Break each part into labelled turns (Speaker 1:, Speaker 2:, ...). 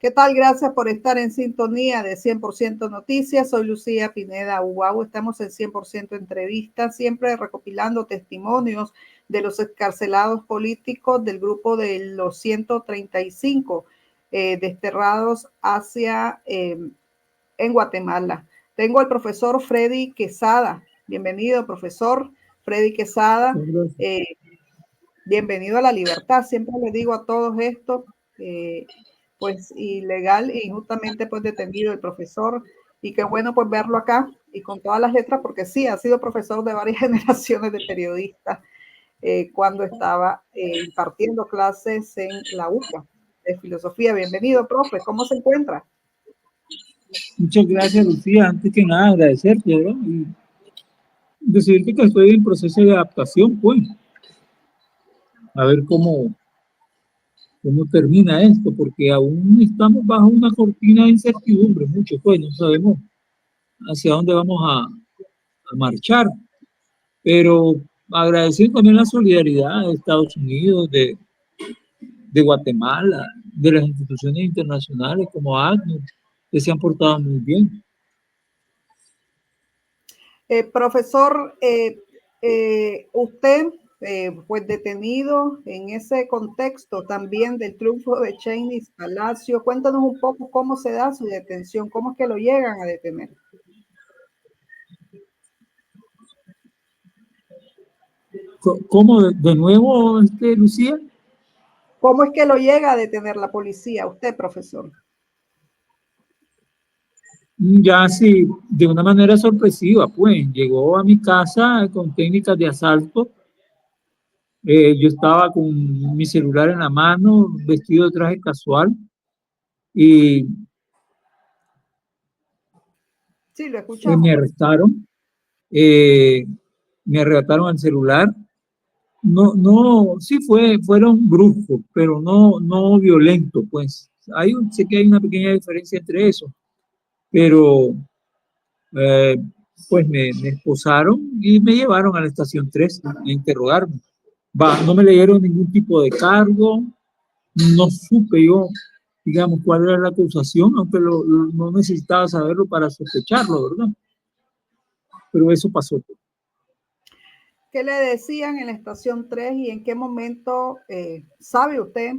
Speaker 1: ¿Qué tal? Gracias por estar en sintonía de 100% Noticias. Soy Lucía Pineda Ubago. Estamos en 100% Entrevistas, siempre recopilando testimonios de los excarcelados políticos del grupo de los 135 desterrados en Guatemala. Tengo al profesor Freddy Quesada. Bienvenido, profesor Freddy Quesada. Bienvenido a la libertad. Siempre le digo a todos esto. Pues ilegal e injustamente pues detenido el profesor, y qué bueno pues verlo acá y con todas las letras, porque sí, ha sido profesor de varias generaciones de periodistas cuando estaba impartiendo clases en la UCA de filosofía. Bienvenido, profe, ¿cómo se encuentra?
Speaker 2: Muchas gracias, Lucía. Antes que nada, agradecerte, ¿verdad? Y decirte que estoy en proceso de adaptación, pues, a ver cómo termina esto, porque aún estamos bajo una cortina de incertidumbre, mucho, pues, no sabemos hacia dónde vamos a marchar, pero agradeciendo también la solidaridad de Estados Unidos, de Guatemala, de las instituciones internacionales como ACNUR, que se han portado muy bien.
Speaker 1: Profesor, usted pues detenido en ese contexto también del triunfo de Cheney Palacio. Cuéntanos un poco cómo se da su detención, cómo es que lo llegan a detener.
Speaker 2: ¿Cómo de nuevo, Lucía?
Speaker 1: ¿Cómo es que lo llega a detener la policía, usted, profesor?
Speaker 2: Ya sí, de una manera sorpresiva, pues, llegó a mi casa con técnicas de asalto. Yo estaba con mi celular en la mano, vestido de traje casual, y
Speaker 1: sí, lo escuchamos.
Speaker 2: me arrestaron, me arrebataron el celular. Sí fueron bruscos, pero no violentos, pues. Sé que hay una pequeña diferencia entre eso, pero eh, pues me esposaron y me llevaron a la estación 3 a interrogarme. No me leyeron ningún tipo de cargo, no supe yo, digamos, cuál era la acusación, aunque no necesitaba saberlo para sospecharlo, ¿verdad? Pero eso pasó.
Speaker 1: ¿Qué le decían en la estación 3 y en qué momento sabe usted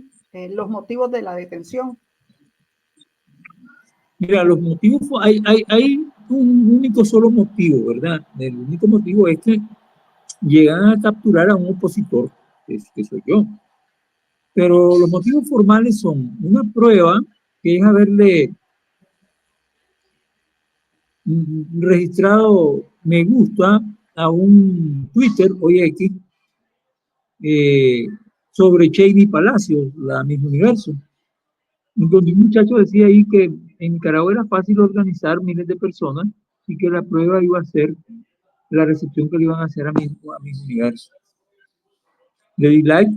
Speaker 1: los motivos de la detención?
Speaker 2: Mira, los motivos, hay un único solo motivo, ¿verdad? El único motivo es que llegan a capturar a un opositor, que soy yo. Pero los motivos formales son una prueba, que es haberle registrado me gusta a un Twitter, hoy X, sobre Cheney Palacios, la Miss Universo, donde un muchacho decía ahí que en Nicaragua era fácil organizar miles de personas y que la prueba iba a ser la recepción que le iban a hacer a Miss Universo. Le di like,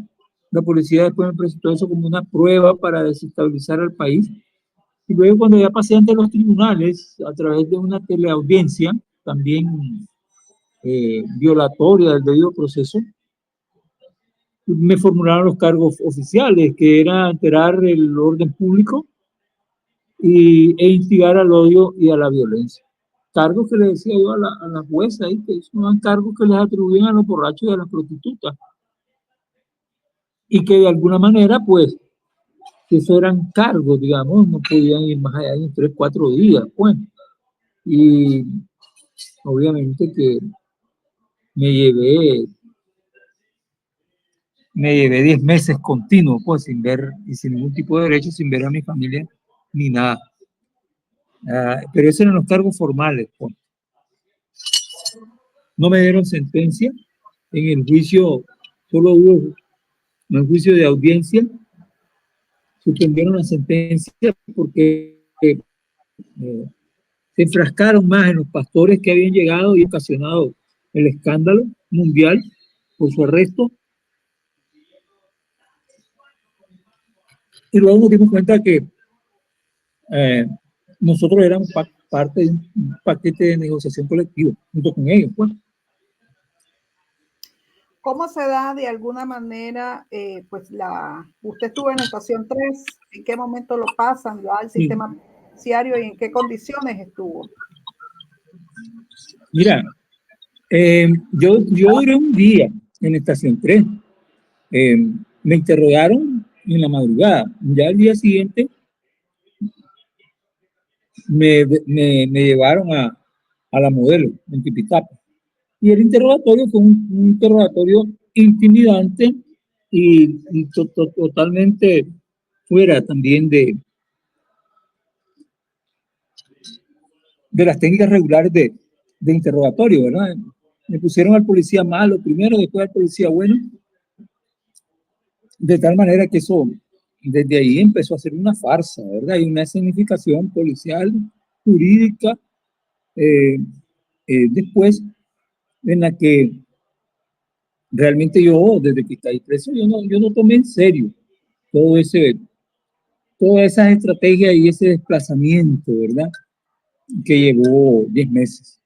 Speaker 2: la policía después me presentó eso como una prueba para desestabilizar al país. Y luego cuando ya pasé ante los tribunales, a través de una teleaudiencia, también violatoria del debido proceso, me formularon los cargos oficiales, que era alterar el orden público e instigar al odio y a la violencia. Cargos que le decía yo a la jueza, que son cargos que les atribuyen a los borrachos y a las prostitutas. Y que de alguna manera, pues, que eso eran cargos, digamos, no podían ir más allá de 3, 4 días, pues. Y obviamente que me llevé 10 meses continuos, pues, sin ver y sin ningún tipo de derecho, sin ver a mi familia ni nada. Pero esos eran los cargos formales, pues. No me dieron sentencia en el juicio, solo hubo un juicio de audiencia, suspendieron la sentencia porque se enfrascaron más en los pastores que habían llegado y ocasionado el escándalo mundial por su arresto. Y luego nos dimos cuenta que nosotros éramos parte de un paquete de negociación colectiva junto con ellos, pues.
Speaker 1: ¿Cómo se da de alguna manera, pues usted estuvo en la estación 3, ¿En qué momento lo pasan ya al sistema penitenciario y en qué condiciones estuvo?
Speaker 2: Mira, yo duré un día en Estación 3. Me interrogaron en la madrugada. Ya al día siguiente me llevaron a la Modelo, en Tipitapa. Y el interrogatorio fue un interrogatorio intimidante y totalmente fuera también de las técnicas regulares de interrogatorio, ¿verdad? Me pusieron al policía malo primero, después al policía bueno, de tal manera que eso, desde ahí empezó a ser una farsa, ¿verdad? Y una significación policial, jurídica, eh, después en la que realmente yo, desde que caí preso, yo no tomé en serio todo ese, todas esas estrategias y ese desplazamiento, ¿verdad? Que llevó 10 meses.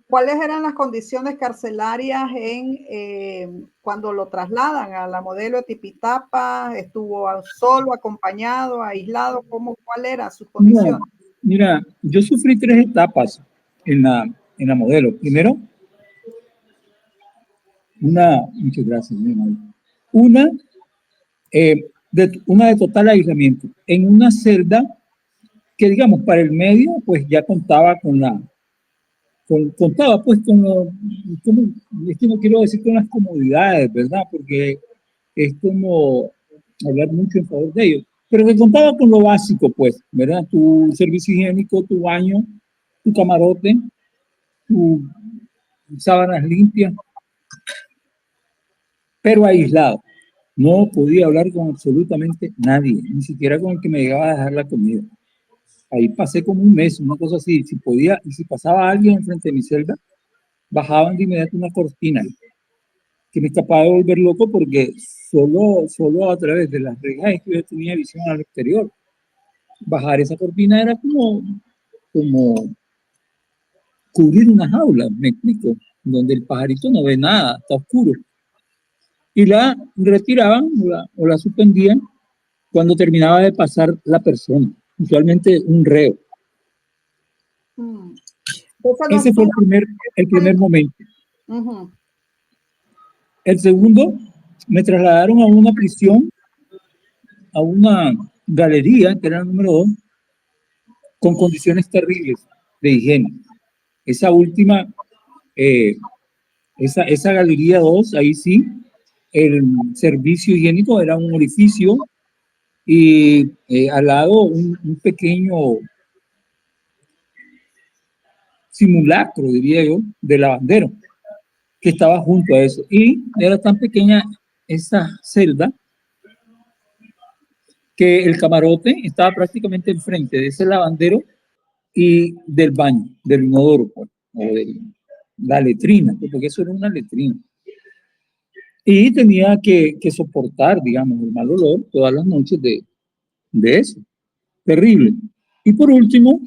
Speaker 1: ¿Cuáles eran las condiciones carcelarias cuando lo trasladan a la Modelo de Tipitapa? ¿Estuvo solo, acompañado, aislado? ¿Cuál era su condición?
Speaker 2: Mira, yo sufrí 3 etapas en la Modelo. Primero, muchas gracias, una, una de total aislamiento. En una celda que, digamos, para el medio, pues ya contaba contaba pues es que no quiero decir con las comodidades, ¿verdad? Porque es como hablar mucho en favor de ellos, pero que contaba con lo básico, pues, ¿verdad? Tu servicio higiénico, tu baño, tu camarote, tus sábanas limpias, pero aislado. No podía hablar con absolutamente nadie, ni siquiera con el que me llegaba a dejar la comida. Ahí pasé como un mes, una cosa así. Si podía, y si pasaba alguien enfrente de mi celda, bajaban de inmediato una cortina que me capaz de volver loco porque solo a través de las rejas es que yo tenía visión al exterior. Bajar esa cortina era como cubrir una jaula, me explico, donde el pajarito no ve nada, está oscuro. Y la retiraban o la suspendían cuando terminaba de pasar la persona, usualmente un reo. Ese fue el primer momento. El segundo, me trasladaron a una prisión, a una galería, que era el número 2, con condiciones terribles de higiene. Esa última, esa galería 2, ahí sí, el servicio higiénico era un orificio y al lado un pequeño simulacro, diría yo, de lavandero que estaba junto a eso. Y era tan pequeña esa celda que el camarote estaba prácticamente enfrente de ese lavandero y del baño, del inodoro, pues, o de la letrina, porque eso era una letrina. Y tenía que soportar, digamos, el mal olor todas las noches de eso. Terrible. Y por último,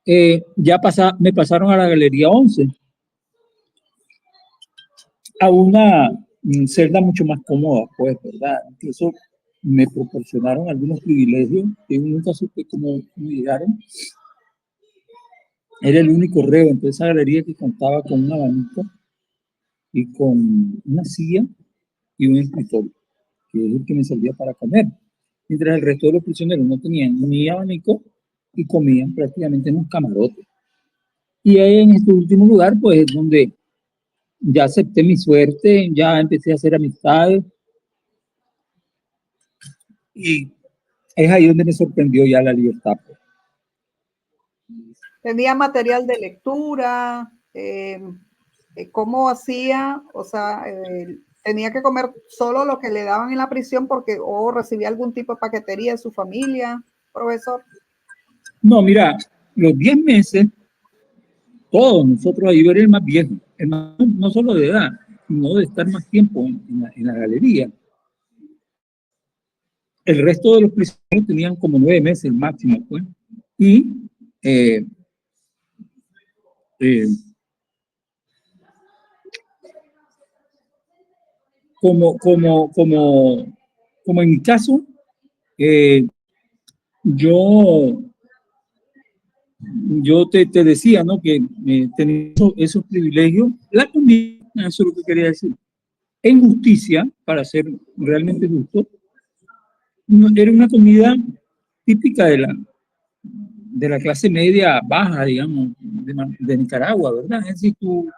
Speaker 2: me pasaron a la Galería 11, a una celda mucho más cómoda, pues, ¿verdad? Incluso me proporcionaron algunos privilegios que nunca supe cómo llegaron. Era el único reo en toda esa galería que contaba con un abanico y con una silla y un escritorio, que es el que me servía para comer. Mientras el resto de los prisioneros no tenían ni abanico y comían prácticamente en un camarote. Y ahí en este último lugar, pues es donde ya acepté mi suerte, ya empecé a hacer amistades y es ahí donde me sorprendió ya la libertad.
Speaker 1: ¿Tenía material de lectura? ¿Cómo hacía? O sea, ¿tenía que comer solo lo que le daban en la prisión porque o recibía algún tipo de paquetería de su familia, profesor?
Speaker 2: No, mira, los 10 meses, todos nosotros ahí era el más viejo, no solo de edad, sino de estar más tiempo en la galería. El resto de los prisioneros tenían como 9 meses el máximo, pues. Y eh, eh, como como en mi caso, yo, te decía, ¿no? Que tenía esos privilegios. La comida, eso es lo que quería decir. En justicia, para ser realmente justo, era una comida típica de la clase media baja, digamos, de Nicaragua, ¿verdad? Es decir, tu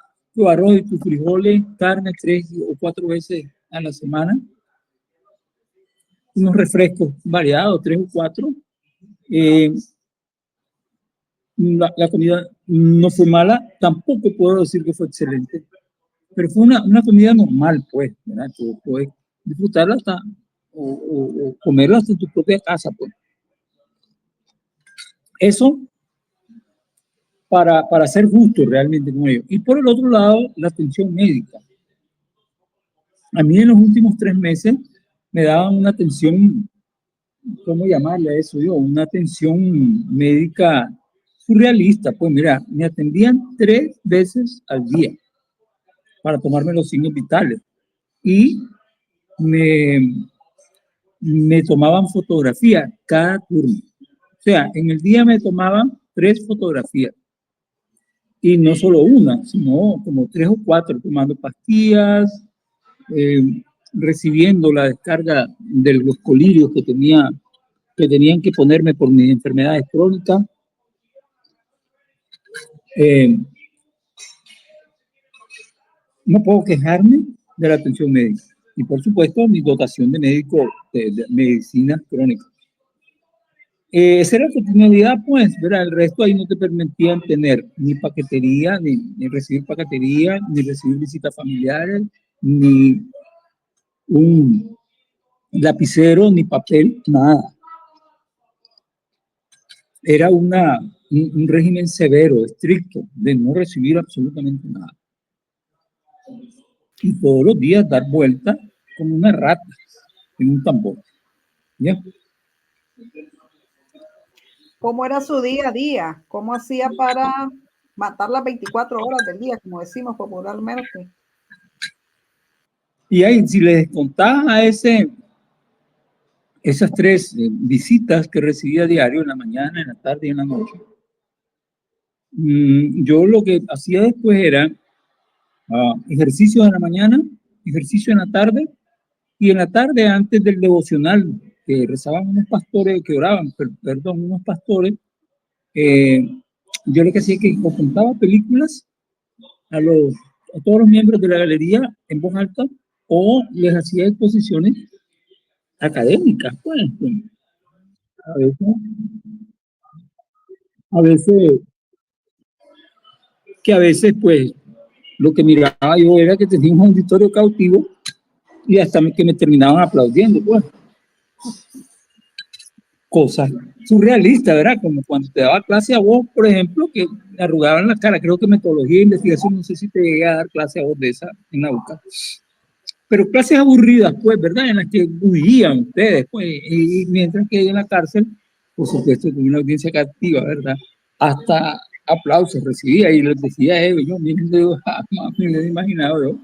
Speaker 2: arroz y tus frijoles, carne 3 o 4 veces a la semana, unos refrescos variados, 3 o 4. Eh, la comida no fue mala, tampoco puedo decir que fue excelente, pero fue una comida normal, pues, ¿verdad? Tú puedes disfrutarla hasta, o comerla hasta en tu propia casa, pues. Eso para ser justo realmente con ellos. Y por el otro lado, la atención médica. A mí en los últimos 3 meses me daban una atención, ¿cómo llamarle a eso yo? Una atención médica surrealista. Pues mira, me atendían 3 veces al día para tomarme los signos vitales y me, me tomaban fotografía cada turno. O sea, en el día me tomaban 3 fotografías y no solo una, sino como 3 o 4, tomando pastillas, eh, recibiendo la descarga de los colirios que tenían que ponerme por mis enfermedades crónicas. No puedo quejarme de la atención médica. Y por supuesto, mi dotación de médico de medicina crónica. Esa era tu finalidad, pues, ¿verdad? El resto ahí no te permitían tener ni paquetería, ni recibir paquetería, ni recibir visitas familiares, ni un lapicero, ni papel, nada. Era un régimen severo, estricto, de no recibir absolutamente nada. Y todos los días dar vuelta como una rata en un tambor. ¿Ya?
Speaker 1: ¿Cómo era su día a día? ¿Cómo hacía para matar las 24 horas del día, como decimos popularmente?
Speaker 2: Y ahí, si les contaba a esas 3 visitas que recibía a diario, en la mañana, en la tarde y en la noche, yo lo que hacía después era ejercicio en la mañana, ejercicio en la tarde, y en la tarde, antes del devocional, que rezaban unos pastores, que oraban, perdón, unos pastores, yo lo que hacía es que contaba películas a todos los miembros de la galería en voz alta, o les hacía exposiciones académicas, pues. A veces, a veces, que a veces, pues, lo que miraba yo era que tenía un auditorio cautivo y hasta que me terminaban aplaudiendo, pues. Cosas surrealistas, ¿verdad? Como cuando te daba clase a vos, por ejemplo, que me arrugaban la cara. Creo que metodología e investigación, no sé si te llegué a dar clase a vos de esa en la UCA. Pero clases aburridas, pues, ¿verdad? En las que huían ustedes, pues, y mientras que en la cárcel, por supuesto, con una audiencia captiva, ¿verdad? Hasta aplausos recibía y les decía a ellos, yo miren, jamás me hubiera imaginado yo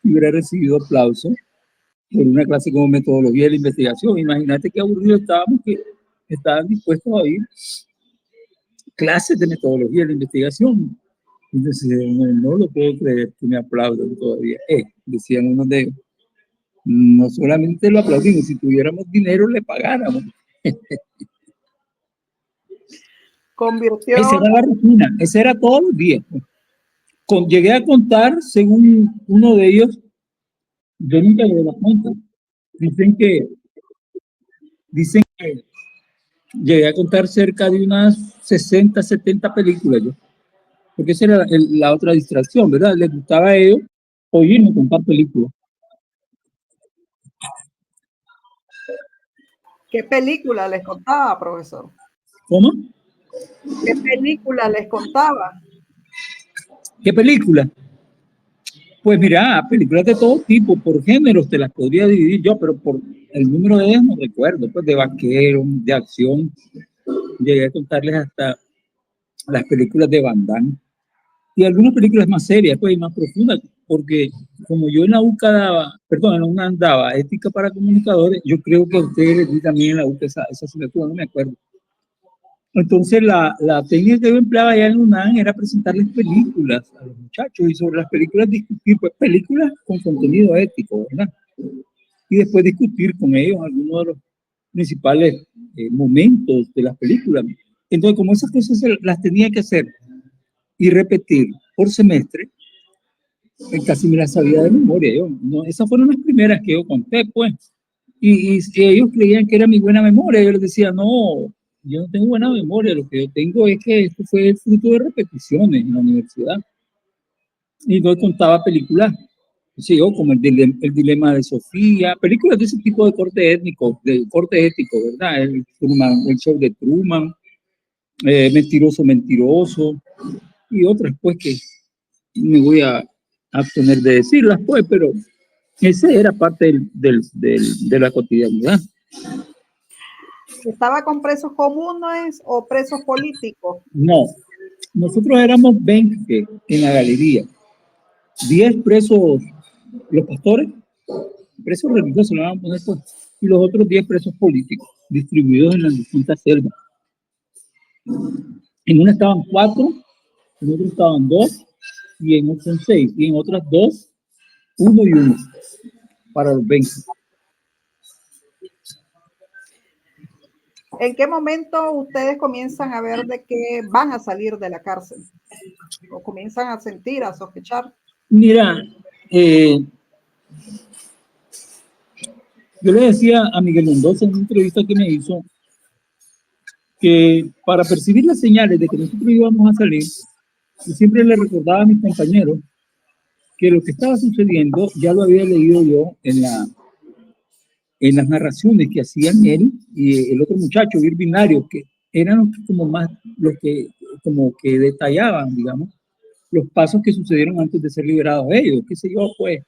Speaker 2: que hubiera recibido aplausos por una clase como metodología de la investigación. Imagínate qué aburrido estábamos que estaban dispuestos a oír clases de metodología de la investigación. Entonces, no lo puedo creer que me aplaudan todavía. Decían unos de ellos. No solamente lo aplaudimos, si tuviéramos dinero le pagáramos.
Speaker 1: Convirtió.
Speaker 2: Esa era la rutina, esa era todos los días. Llegué a contar, según uno de ellos, yo nunca le doy la cuenta. Dicen que llegué a contar cerca de unas 60, 70 películas yo. Porque esa era la otra distracción, ¿verdad? Les gustaba a ellos oírme contar películas.
Speaker 1: ¿Qué película les contaba, profesor?
Speaker 2: ¿Cómo?
Speaker 1: ¿Qué película les contaba?
Speaker 2: ¿Qué película? Pues mira, películas de todo tipo, por géneros te las podría dividir yo, pero por el número de ellas no recuerdo, pues de vaqueros, de acción. Llegué a contarles hasta las películas de Van Damme y algunas películas más serias, pues, y más profundas, porque como yo en la UCA daba, perdón, en la UNAM daba ética para comunicadores, yo creo que a ustedes les di también en la UCA esa asignatura, no me acuerdo. Entonces, la técnica que yo empleaba allá en UNAM era presentarles películas a los muchachos y sobre las películas discutir, pues, películas con contenido ético, ¿verdad? Y después discutir con ellos algunos de los principales momentos de las películas. Entonces, como esas cosas las tenía que hacer y repetir por semestre, casi me las sabía de memoria. Yo, no, esas fueron las primeras que yo conté, pues. Y ellos creían que era mi buena memoria. Yo les decía, no, yo no tengo buena memoria. Lo que yo tengo es que esto fue el fruto de repeticiones en la universidad. Y yo contaba películas, sí, yo, como el dilema de Sofía, películas de ese tipo de corte étnico, de corte ético, ¿verdad? El show de Truman, Mentiroso, Mentiroso, y otras, pues, que me voy a abstener de decirlas, pues, pero ese era parte de la cotidianidad.
Speaker 1: ¿Estaba con presos comunes o presos políticos?
Speaker 2: No, nosotros éramos 20 en la galería, 10 presos, los pastores, presos religiosos, lo vamos a poner, pues, y los otros 10 presos políticos, distribuidos en las distintas selvas. En una estaban 4, en otra estaban 2, y en otra 6, y en otras 2, 1 y 1, para los 20.
Speaker 1: ¿En qué momento ustedes comienzan a ver de que van a salir de la cárcel? ¿O comienzan a sentir, a sospechar?
Speaker 2: Mira, yo le decía a Miguel Mendoza en una entrevista que me hizo que para percibir las señales de que nosotros íbamos a salir, yo siempre le recordaba a mis compañeros que lo que estaba sucediendo ya lo había leído yo en las narraciones que hacían él y el otro muchacho, Irving Larios, que eran los que como más, los que como que detallaban, digamos, los pasos que sucedieron antes de ser liberados ellos, qué sé yo, pues,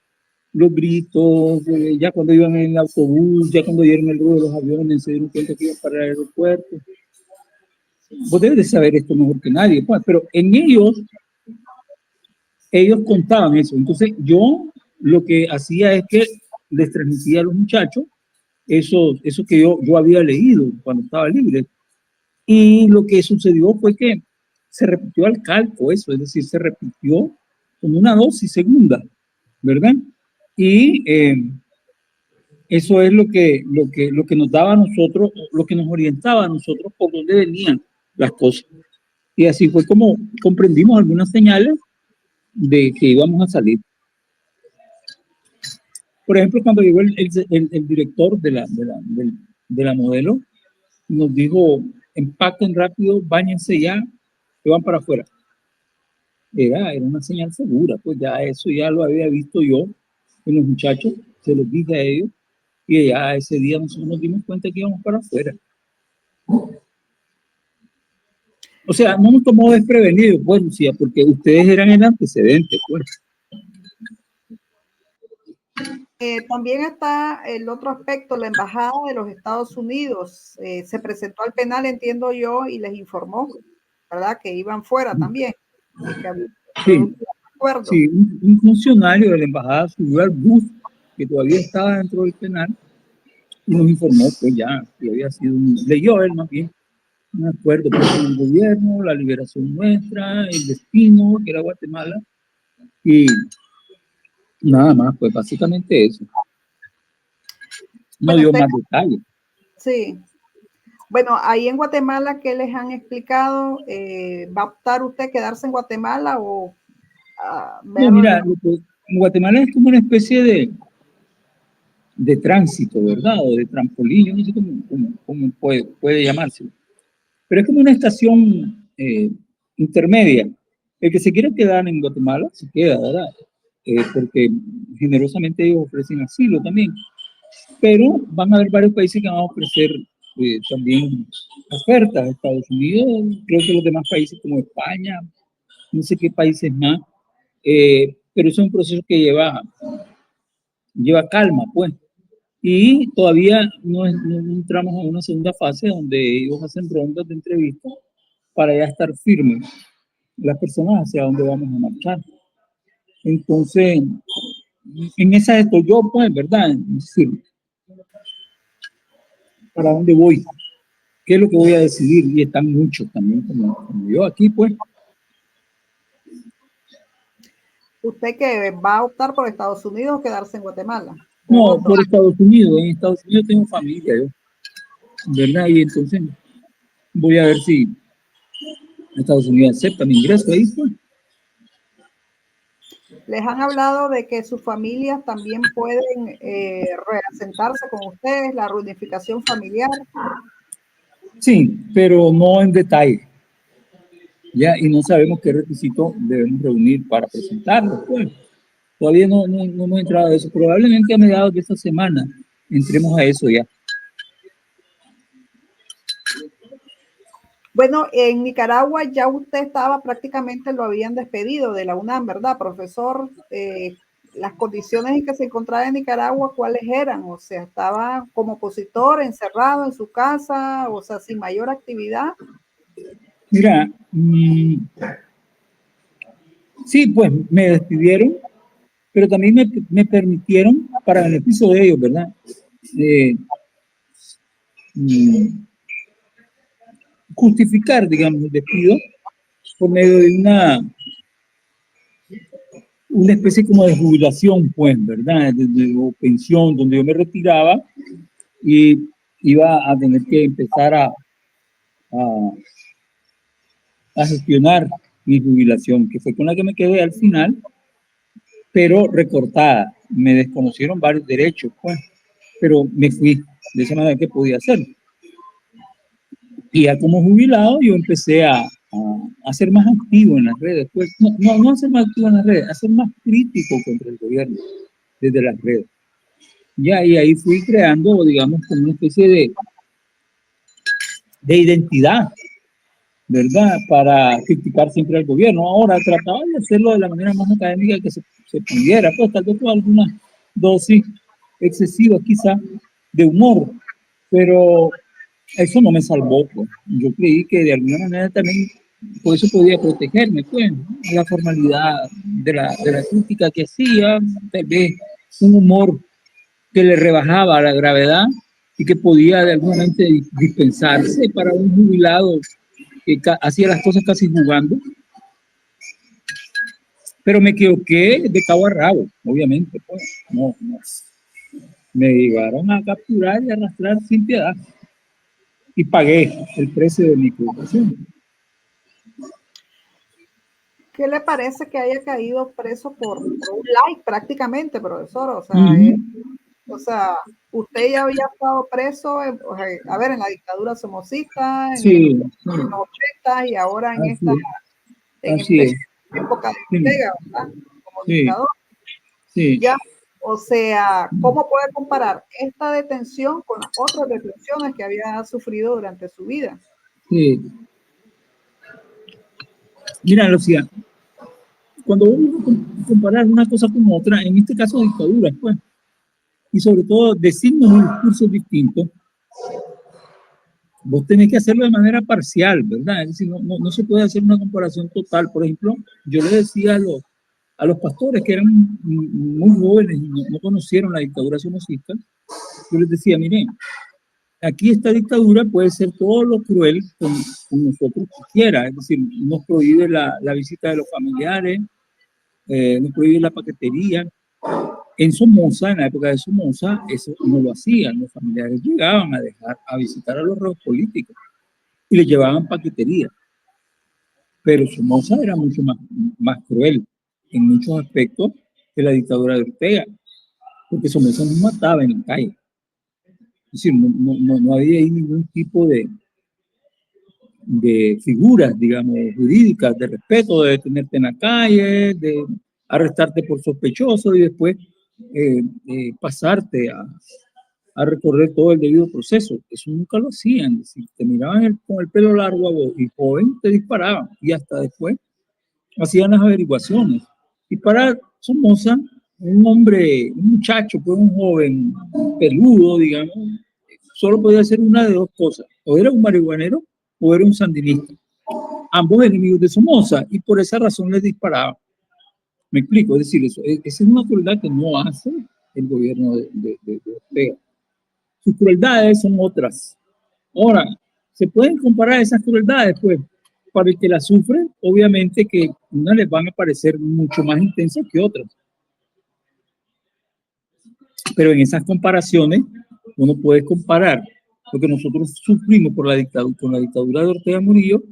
Speaker 2: los gritos, ya cuando iban en el autobús, ya cuando dieron el ruido de los aviones, se dieron cuenta que iban para el aeropuerto. Vos debes de saber esto mejor que nadie, pues, pero en ellos contaban eso. Entonces yo lo que hacía es que les transmitía a los muchachos eso que yo había leído cuando estaba libre. Y lo que sucedió fue que se repitió al calco eso, es decir, se repitió como una dosis segunda, ¿verdad? Y eso es lo que nos daba a nosotros, lo que nos orientaba a nosotros por dónde venían las cosas. Y así fue como comprendimos algunas señales de que íbamos a salir. Por ejemplo, cuando llegó el director de la modelo, nos dijo, empaquen rápido, báñense ya, que van para afuera. Era una señal segura, pues ya eso ya lo había visto yo en los muchachos, se los dije a ellos, y ya ese día nosotros nos dimos cuenta que íbamos para afuera. O sea, no nos tomó desprevenidos, pues, Lucía, porque ustedes eran el antecedente, pues.
Speaker 1: También está el otro aspecto, la embajada de los Estados Unidos se presentó al penal, entiendo yo, y les informó, ¿verdad? Que iban fuera también. Que había
Speaker 2: Sí,
Speaker 1: acuerdo.
Speaker 2: sí, un funcionario de la embajada subió al bus que todavía estaba dentro del penal y nos informó, pues ya, que había sido leyó él más bien, un acuerdo con el gobierno, la liberación nuestra, el destino, que era Guatemala, y nada más, pues básicamente eso. No
Speaker 1: Bueno,
Speaker 2: dio más detalles.
Speaker 1: Sí. Bueno, ahí en Guatemala, ¿qué les han explicado? ¿Va a optar usted quedarse en Guatemala o ver?
Speaker 2: No, mira, en Guatemala es como una especie de tránsito, ¿verdad? O de trampolín, yo no sé cómo puede llamarse. Pero es como una estación intermedia. El que se quiera quedar en Guatemala, se queda, ¿verdad? Porque generosamente ellos ofrecen asilo también. Pero van a haber varios países que van a ofrecer también ofertas. Estados Unidos, creo que los demás países como España, no sé qué países más. Pero eso es un proceso que lleva calma, pues. Y todavía no entramos a una segunda fase donde ellos hacen rondas de entrevistas para ya estar firmes las personas hacia dónde vamos a marchar. Entonces, en esa estoy yo, pues, ¿verdad? Es decir, ¿para dónde voy? ¿Qué es lo que voy a decidir? Y están muchos también, como yo aquí, pues.
Speaker 1: ¿Usted que va a optar por Estados Unidos o quedarse en Guatemala?
Speaker 2: No, por Estados Unidos. En Estados Unidos tengo familia, yo, ¿verdad? Y entonces voy a ver si Estados Unidos acepta mi ingreso ahí, pues.
Speaker 1: ¿Les han hablado de que sus familias también pueden reasentarse con ustedes, la reunificación familiar?
Speaker 2: Sí, pero no en detalle. Ya, y no sabemos qué requisitos debemos reunir para presentarlo, pues. Todavía no hemos entrado a eso. Probablemente a mediados de esta semana entremos a eso ya.
Speaker 1: Bueno, en Nicaragua ya usted estaba prácticamente, lo habían despedido de la UNAM, ¿verdad, profesor? Las condiciones en que se encontraba en Nicaragua, ¿cuáles eran? O sea, estaba como opositor, encerrado en su casa, o sea, sin mayor actividad.
Speaker 2: Mira, sí, pues me despidieron, pero también me permitieron, para beneficio de ellos, ¿verdad? Justificar, digamos, el despido por medio de una especie como de jubilación, pues, ¿verdad? O pensión, donde yo me retiraba y iba a tener que empezar a gestionar mi jubilación, que fue con la que me quedé al final, pero recortada. Me desconocieron varios derechos, pues, pero me fui de esa manera que podía hacerlo. Y ya como jubilado yo empecé a ser más activo en las redes, pues no a ser más activo en las redes, a ser más crítico contra el gobierno desde las redes. Ya, y ahí fui creando, digamos, como una especie de identidad, ¿verdad? Para criticar siempre al gobierno. Ahora trataba de hacerlo de la manera más académica que se pudiera, pues tal vez con alguna dosis excesiva quizá de humor, pero eso no me salvó, pues. Yo creí que de alguna manera también por eso podía protegerme, pues, la formalidad de la crítica que hacía, tal vez un humor que le rebajaba la gravedad y que podía de alguna manera dispensarse para un jubilado que hacía las cosas casi jugando. Pero me equivoqué de cabo a rabo, obviamente, pues, no. Me llegaron a capturar y arrastrar sin piedad y pagué el precio de mi equivocación.
Speaker 1: ¿Qué le parece que haya caído preso por un like prácticamente, profesor? O sea, usted ya había estado preso, a ver, en la dictadura somocista,
Speaker 2: Sí,
Speaker 1: los 80 y ahora en esta
Speaker 2: así es.
Speaker 1: época de
Speaker 2: Sí,
Speaker 1: entrega, ¿verdad? Como
Speaker 2: sí,
Speaker 1: dictador.
Speaker 2: sí.
Speaker 1: Ya, o sea, ¿cómo puede comparar esta detención con las otras detenciones que había sufrido durante su vida?
Speaker 2: Sí. Mira, Lucía, cuando vamos a comparar una cosa con otra, en este caso dictaduras, pues, y sobre todo decirnos un discurso distinto, vos tenés que hacerlo de manera parcial, ¿verdad? Es decir, no se puede hacer una comparación total. Por ejemplo, yo le decía a los pastores que eran muy jóvenes y no conocieron la dictadura somocista, yo les decía, miren, aquí esta dictadura puede ser todo lo cruel con nosotros quisiera, es decir, nos prohíbe la visita de los familiares, nos prohíbe la paquetería. En Somoza, en la época de Somoza, eso no lo hacían, los familiares llegaban a visitar a los reos políticos y les llevaban paquetería. Pero Somoza era mucho más cruel en muchos aspectos que la dictadura de Ortega, porque Somoza nos mataba en la calle. Es decir, no había ahí ningún tipo de figuras, digamos, jurídicas, de respeto, de detenerte en la calle, de arrestarte por sospechoso y después pasarte a recorrer todo el debido proceso. Eso nunca lo hacían. Si te miraban con el pelo largo a vos y joven, te disparaban y hasta después hacían las averiguaciones. Y para Somoza, un hombre, un muchacho, pues un joven peludo, digamos, solo podía hacer una de dos cosas. O era un marihuanero o era un sandinista. ambos enemigos de Somoza, y por esa razón les disparaban. Me explico, es decir, esa es una crueldad que no hace el gobierno de Ortega. Sus crueldades son otras. Ahora, ¿se pueden comparar esas crueldades? Pues, para el que las sufre, obviamente que unas les van a parecer mucho más intensas que otras. Pero en esas comparaciones, uno puede comparar lo que nosotros sufrimos por la dictadura, con la dictadura de Ortega Murillo,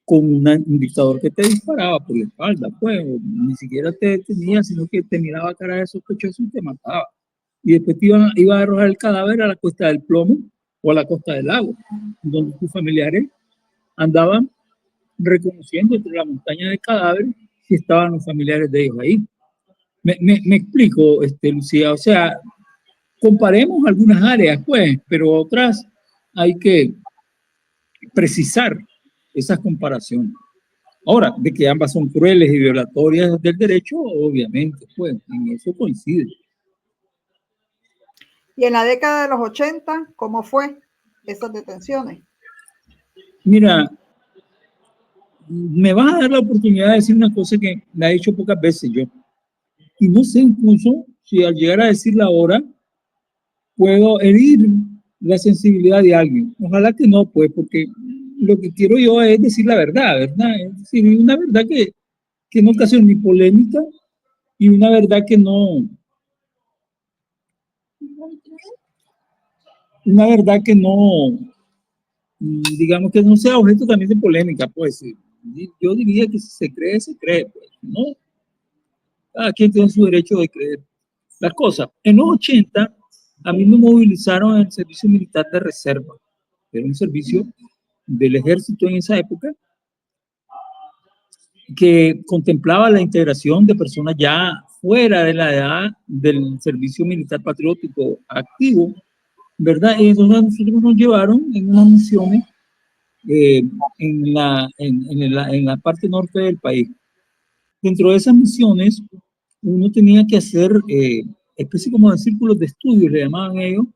Speaker 2: con un dictador que te disparaba por la espalda, pues, ni siquiera te detenía, sino que te miraba cara de sospechoso y te mataba. Y después te iba a arrojar el cadáver a la Costa del Plomo o a la Costa del Lago, donde tus familiares andaban reconociendo entre la montaña de cadáveres si estaban los familiares de ellos ahí. Me explico, Lucía, o sea, comparemos algunas áreas, pues, pero otras hay que precisar esas comparaciones. Ahora, de que ambas son crueles y violatorias del derecho, obviamente, pues, en eso coincide.
Speaker 1: Y en la década de los 80, ¿cómo fue esas detenciones?
Speaker 2: Mira, me vas a dar la oportunidad de decir una cosa que la he hecho pocas veces yo. Y no sé incluso si al llegar a decirla ahora puedo herir la sensibilidad de alguien. Ojalá que no, pues, porque lo que quiero yo es decir la verdad, ¿verdad? Es decir, una verdad que no ocasiona ni polémica y una verdad que no, una verdad que no, digamos que no sea objeto también de polémica, pues. Yo diría que si se cree, pues, ¿no? Cada quien tiene su derecho de creer las cosas. En los 80, a mí me movilizaron en el servicio militar de reserva. Era un servicio del ejército en esa época que contemplaba la integración de personas ya fuera de la edad del servicio militar patriótico activo, ¿verdad? Y entonces nosotros nos llevaron en unas misiones en la parte norte del país. Dentro de esas misiones, uno tenía que hacer especie como de círculos de estudio, le llamaban ellos,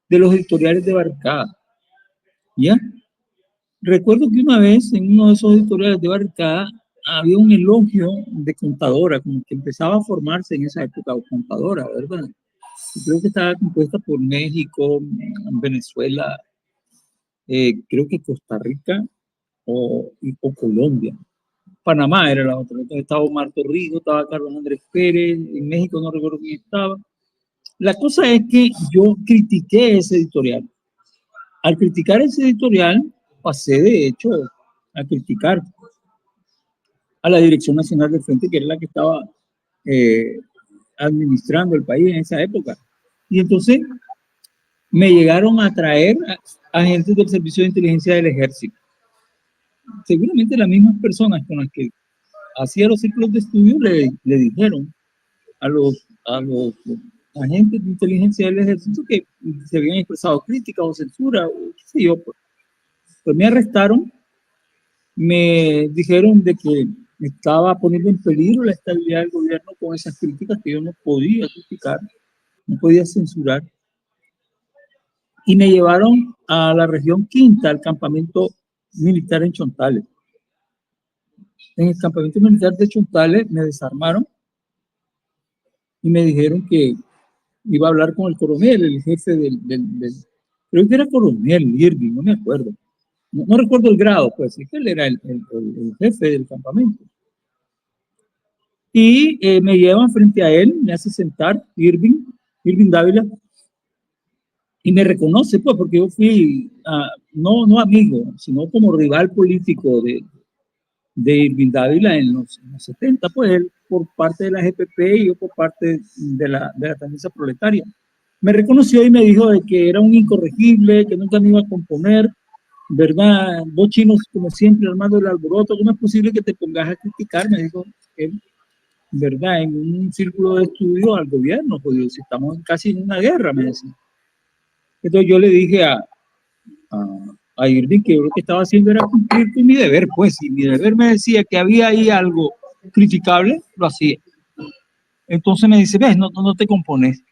Speaker 2: de los editoriales de Barricada. ¿Ya? Recuerdo que una vez en uno de esos editoriales de Barricada había un elogio de Contadora, como que empezaba a formarse en esa época, o Contadora, ¿verdad? Y creo que estaba compuesta por México, Venezuela, creo que Costa Rica o Colombia. Panamá era la otra. Entonces estaba Omar Torrijos, estaba Carlos Andrés Pérez, en México no recuerdo quién estaba. La cosa es que yo critiqué ese editorial. Al criticar ese editorial, pasé de hecho a criticar a la Dirección Nacional del Frente, que era la que estaba administrando el país en esa época. Y entonces me llegaron a traer agentes del Servicio de Inteligencia del Ejército. Seguramente las mismas personas con las que hacía los círculos de estudio le dijeron a los agentes de inteligencia del ejército que se habían expresado críticas o censura o qué sé yo. Pues me arrestaron, me dijeron de que estaba poniendo en peligro la estabilidad del gobierno con esas críticas que yo no podía criticar, no podía censurar. Y me llevaron a la región Quinta, al campamento militar en Chontales. En el campamento militar de Chontales me desarmaron y me dijeron que iba a hablar con el coronel, el jefe creo que era coronel Irving, no me acuerdo. No recuerdo el grado, pues, es que él era el jefe del campamento. Y me llevan frente a él, me hace sentar Irving Dávila, y me reconoce, pues, porque yo fui, no amigo, sino como rival político de Irving Dávila en los 70, pues, él por parte de la GPP y yo por parte de la tendencia proletaria. Me reconoció y me dijo de que era un incorregible, que nunca me iba a componer, ¿verdad? Vos chinos, como siempre, armando el alboroto, ¿cómo es posible que te pongas a criticar? Me dijo él, ¿verdad? En un círculo de estudio al gobierno, pues si estamos casi en una guerra, me decía. Entonces yo le dije a Irving que yo lo que estaba haciendo era cumplir con mi deber, pues si mi deber me decía que había ahí algo criticable, lo hacía. Entonces me dice, ves, no te compones.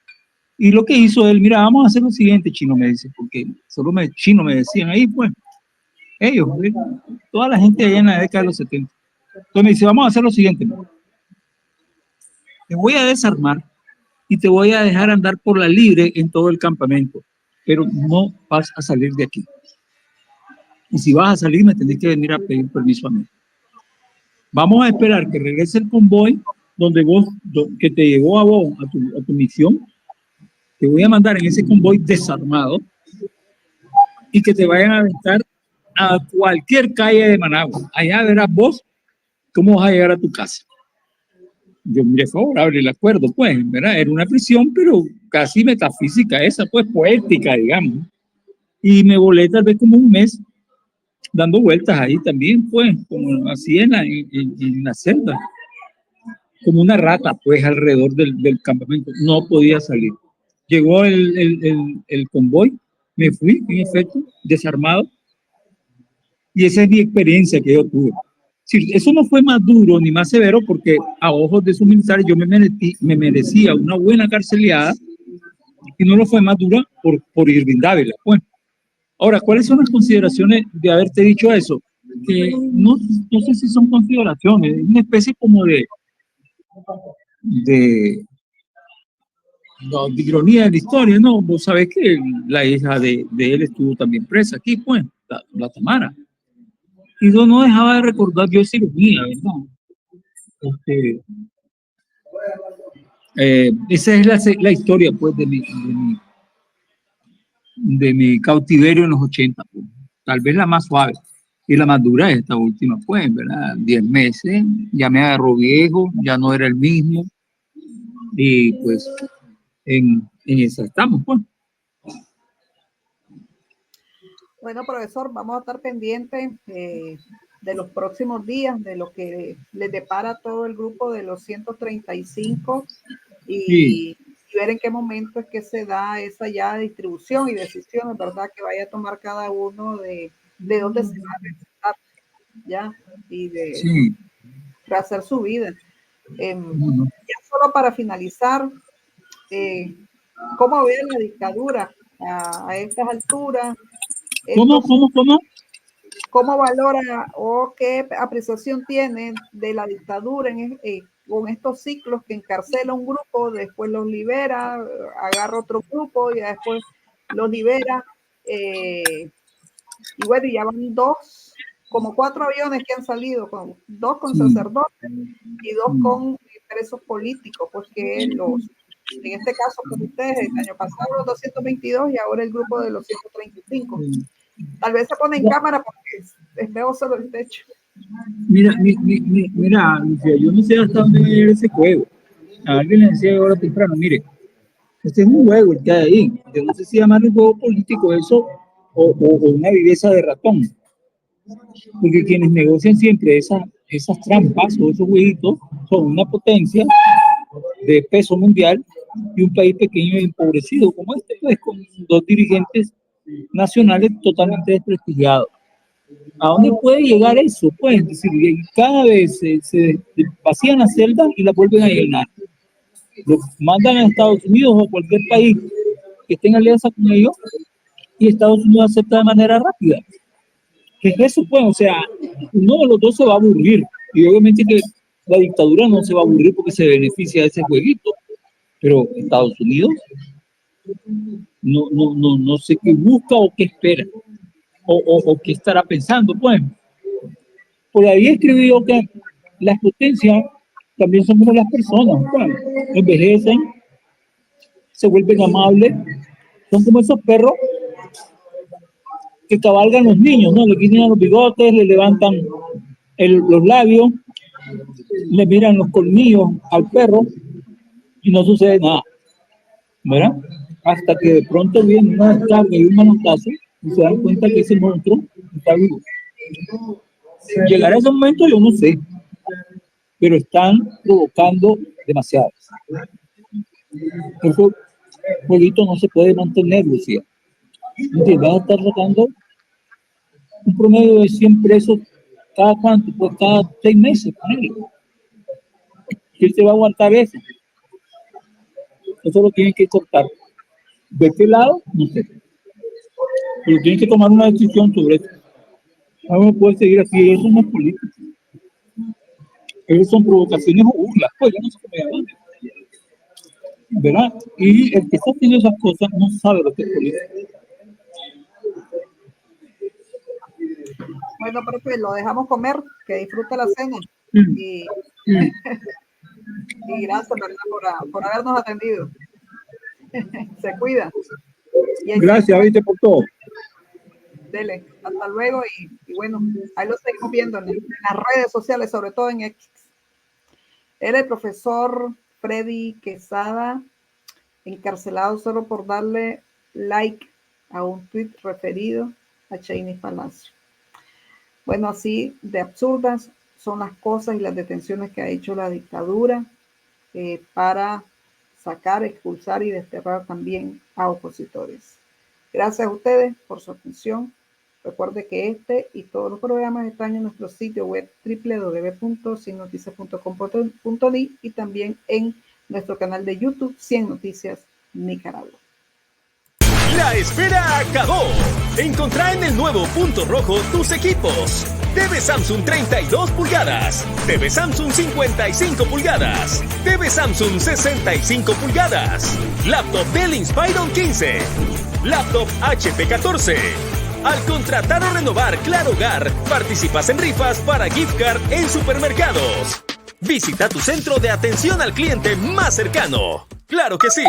Speaker 2: Y lo que hizo él, mira, vamos a hacer lo siguiente, chino, me dice, porque solo chino me decían ahí, pues. ellos, toda la gente allá en la década de los 70. Entonces me dice, vamos a hacer lo siguiente, te voy a desarmar y te voy a dejar andar por la libre en todo el campamento, pero no vas a salir de aquí. Y si vas a salir, me tenés que venir a pedir permiso a mí. Vamos a esperar que regrese el convoy donde vos, que te llevó a vos a tu misión. Te voy a mandar en ese convoy desarmado y que te vayan a aventar a cualquier calle de Managua. Allá verás vos cómo vas a llegar a tu casa. Yo miré favorable el acuerdo, pues, ¿verdad? Era una prisión, pero casi metafísica esa, pues, poética, digamos. Y me volé tal vez como un mes dando vueltas ahí también, pues, como así en la celda, como una rata, pues, alrededor del campamento. No podía salir. Llegó el convoy, me fui, en efecto, desarmado, y esa es mi experiencia que yo tuve. Sí, eso no fue más duro ni más severo porque a ojos de esos militares yo me merecía una buena carceleada y no lo fue más dura por Irving Dávila. Bueno, ahora, ¿cuáles son las consideraciones de haberte dicho eso? Que no sé si son consideraciones, es una especie como de, no, de ironía de la historia, ¿no? Vos sabés que la hija de él estuvo también presa aquí, pues, la Tamara. Y yo no dejaba de recordar, yo esa ironía, ¿verdad? Este, esa es la historia, pues, de mi cautiverio en los 80, pues. Tal vez la más suave y la más dura esta última, pues, ¿verdad? 10 meses, ya me agarró viejo, ya no era el mismo y pues en esa estamos, pues.
Speaker 1: Bueno, profesor, vamos a estar pendientes de los próximos días, de lo que les depara todo el grupo de los 135
Speaker 2: Sí,
Speaker 1: y ver en qué momento es que se da esa ya distribución y decisiones, ¿verdad? Que vaya a tomar cada uno de dónde se va a presentar, ¿ya? Y de
Speaker 2: sí.
Speaker 1: hacer su vida.
Speaker 2: Bueno.
Speaker 1: Ya solo para finalizar, ¿cómo ve la dictadura a estas alturas?
Speaker 2: ¿Cómo,
Speaker 1: Estos,
Speaker 2: cómo, cómo?
Speaker 1: ¿Cómo valora o qué apreciación tiene de la dictadura con estos ciclos que encarcela un grupo, después los libera, agarra otro grupo y después los libera? Y bueno, ya van como 4 aviones que han salido, dos con
Speaker 2: Sí,
Speaker 1: sacerdotes y dos
Speaker 2: sí,
Speaker 1: con presos políticos, pues que en este caso, con ustedes, el año pasado los 222 y ahora el grupo de los 135.
Speaker 2: sí.
Speaker 1: Tal vez se pone en cámara porque veo solo el techo.
Speaker 2: Mira, mira, Lucía, yo no sé hasta dónde va a llegar ese juego. A alguien le decía ahora temprano, mire, este es un juego el que hay ahí. Yo no sé si llamarle un juego político eso o una viveza de ratón. Porque quienes negocian siempre esas trampas o esos jueguitos son una potencia de peso mundial y un país pequeño e empobrecido como este, pues con dos dirigentes nacionales totalmente desprestigiados. ¿A dónde puede llegar eso? Pues, es decir, cada vez se vacían las celdas y las vuelven a llenar. Los mandan a Estados Unidos o a cualquier país que esté en alianza con ellos y Estados Unidos acepta de manera rápida. ¿Qué es eso? Pues, o sea, uno de los dos se va a aburrir. Y obviamente que la dictadura no se va a aburrir porque se beneficia de ese jueguito. Pero Estados Unidos no sé qué busca o qué espera o qué estará pensando. Pues, por ahí escribí yo que las potencias también son como las personas. Pues, envejecen, se vuelven amables, son como esos perros que cabalgan los niños, ¿no? Le quitan los bigotes, le levantan los labios, le miran los colmillos al perro y no sucede nada, ¿verdad? Hasta que de pronto viene una descarga y un manotazo y se dan cuenta que ese monstruo está vivo. Llegar a ese momento yo no sé, pero están provocando demasiado. Eso jueguito no se puede mantener, Lucía. Entonces, vas a estar sacando un promedio de 100 presos cada cuánto, pues cada 6 meses. ¿Quién se va a aguantar eso? Eso lo tienen que cortar. ¿De qué lado? No sé. Pero tienen que tomar una decisión sobre eso. No puede seguir así, eso no es política. Esas son provocaciones o burlas, pues yo no sé cómo llaman, ¿verdad? Y el que está haciendo esas cosas no sabe lo que es política.
Speaker 1: Bueno, profe, lo dejamos comer, que disfrute la cena. Y gracias, ¿verdad? por habernos atendido. Se cuida.
Speaker 2: Gracias, viste, por todo.
Speaker 1: Dele, hasta luego y bueno, ahí lo seguimos viendo en las redes sociales, sobre todo en X. Era el profesor Freddy Quesada, encarcelado solo por darle like a un tweet referido a Cheney Palacio. Bueno, así de absurdas son las cosas y las detenciones que ha hecho la dictadura para sacar, expulsar y desterrar también a opositores. Gracias a ustedes por su atención. Recuerde que este y todos los programas están en nuestro sitio web www.ciennoticias.com.ni y también en nuestro canal de YouTube 100 Noticias Nicaragua.
Speaker 3: La espera acabó. Encontrá en el nuevo Punto Rojo tus equipos. TV Samsung 32 pulgadas, TV Samsung 55 pulgadas, TV Samsung 65 pulgadas, laptop Dell Inspiron 15, laptop HP 14. Al contratar o renovar Claro Hogar, participas en rifas para gift card en supermercados. Visita tu centro de atención al cliente más cercano. ¡Claro que sí!